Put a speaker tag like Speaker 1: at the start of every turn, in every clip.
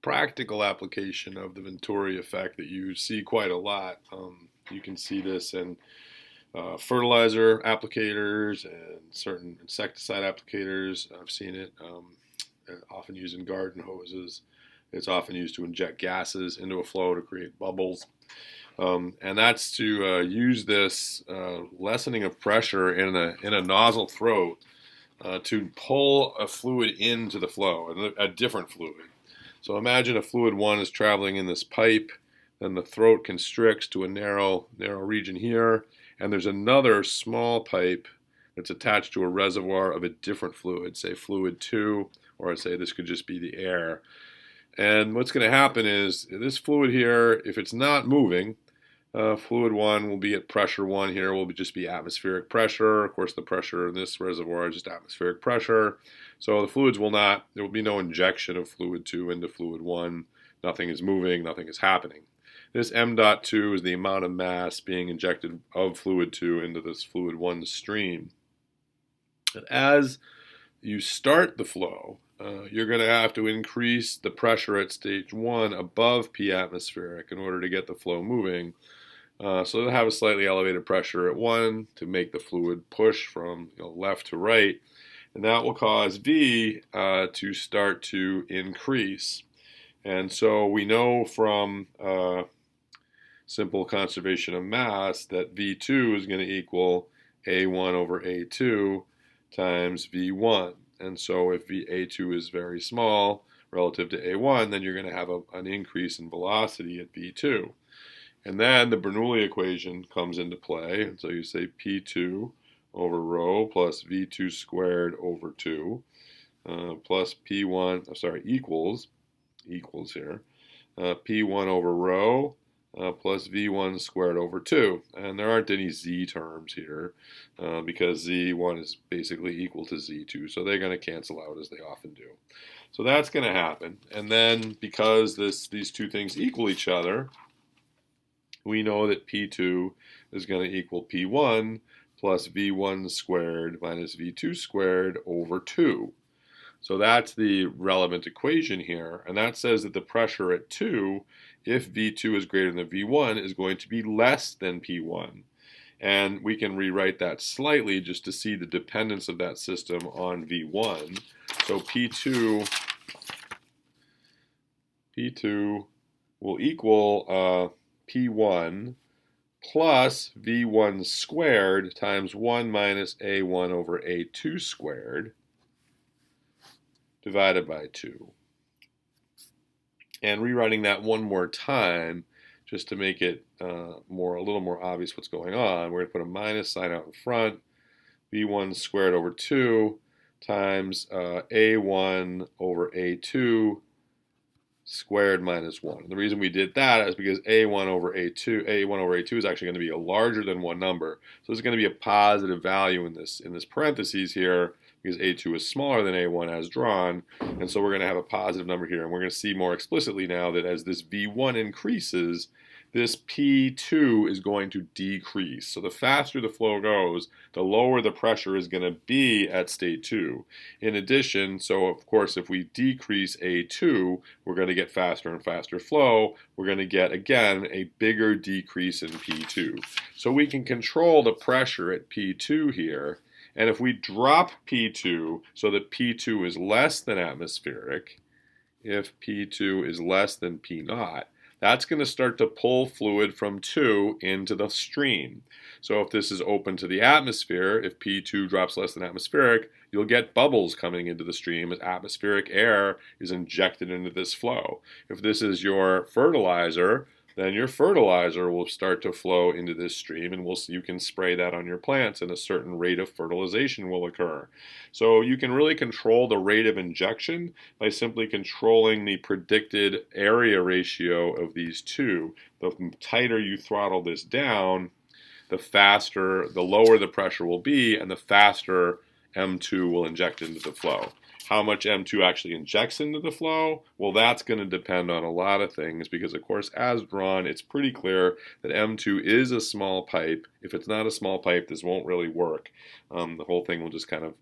Speaker 1: practical application of the Venturi effect that you see quite a lot. You can see this in fertilizer applicators and certain insecticide applicators. I've seen it often used in garden hoses. It's often used to inject gases into a flow to create bubbles. And that's to use this lessening of pressure in a nozzle throat to pull a fluid into the flow, a different fluid. So imagine a fluid one is traveling in this pipe, then the throat constricts to a narrow region here, and there's another small pipe that's attached to a reservoir of a different fluid, say fluid 2, or I'd say this could just be the air. And what's going to happen is this fluid here, if it's not moving, fluid 1 will be at pressure 1 here, will just be atmospheric pressure. Of course, the pressure in this reservoir is just atmospheric pressure. So the fluids will not, there will be no injection of fluid 2 into fluid 1. Nothing is moving, nothing is happening. This m.2 is the amount of mass being injected of fluid 2 into this fluid 1 stream. And as you start the flow, you're going to have to increase the pressure at stage 1 above P atmospheric in order to get the flow moving. So they'll have a slightly elevated pressure at 1 to make the fluid push from left to right, and that will cause V to start to increase. And so we know from simple conservation of mass that V2 is going to equal A1 over A2 times V1. And so if A2 is very small relative to A1, then you're going to have an increase in velocity at V2. And then the Bernoulli equation comes into play. And so you say P2 over rho plus V2 squared over 2 plus P1, equals here, P1 over rho plus V1 squared over 2. And there aren't any Z terms here because Z1 is basically equal to Z2. So they're going to cancel out as they often do. So that's going to happen. And then because these two things equal each other, we know that P2 is going to equal P1 plus V1 squared minus V2 squared over 2. So that's the relevant equation here, and that says that the pressure at 2, if V2 is greater than V1, is going to be less than P1. And we can rewrite that slightly just to see the dependence of that system on V1. So P2 will equal P1 plus V1 squared times 1 minus A1 over A2 squared divided by 2. And rewriting that one more time, just to make it a little more obvious what's going on, we're going to put a minus sign out in front, V1 squared over 2 times A1 over A2 squared minus 1. And the reason we did that is because A1 over A2 is actually going to be a larger than one number. So there's going to be a positive value in this parentheses here because A2 is smaller than A1 as drawn. And so we're going to have a positive number here. And we're going to see more explicitly now that as this V1 increases, this P2 is going to decrease. So the faster the flow goes, the lower the pressure is going to be at state 2. In addition, so of course if we decrease A2, we're going to get faster and faster flow. We're going to get, again, a bigger decrease in P2. So we can control the pressure at P2 here. And if we drop P2 so that P2 is less than atmospheric, if P2 is less than P0, that's going to start to pull fluid from 2 into the stream. So if this is open to the atmosphere, if P2 drops less than atmospheric, you'll get bubbles coming into the stream as atmospheric air is injected into this flow. If this is your fertilizer, then your fertilizer will start to flow into this stream, and you can spray that on your plants, and a certain rate of fertilization will occur. So you can really control the rate of injection by simply controlling the predicted area ratio of these two. The tighter you throttle this down, the lower the pressure will be, and the faster M2 will inject into the flow. How much M2 actually injects into the flow? Well, that's going to depend on a lot of things because, of course, as drawn, it's pretty clear that M2 is a small pipe. If it's not a small pipe, this won't really work. The whole thing will just kind of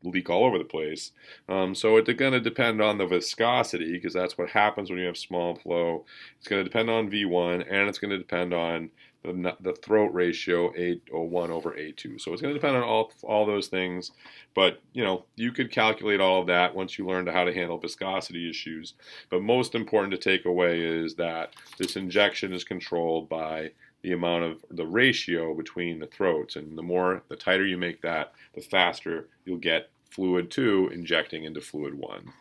Speaker 1: leak all over the place. So it's going to depend on the viscosity, because that's what happens when you have small flow. It's going to depend on V1, and it's going to depend on the throat ratio, A01 over A2. So it's going to depend on all those things. But, you could calculate all of that once you learn how to handle viscosity issues. But most important to take away is that this injection is controlled by the amount of the ratio between the throats. And the tighter you make that, the faster you'll get fluid 2 injecting into fluid 1.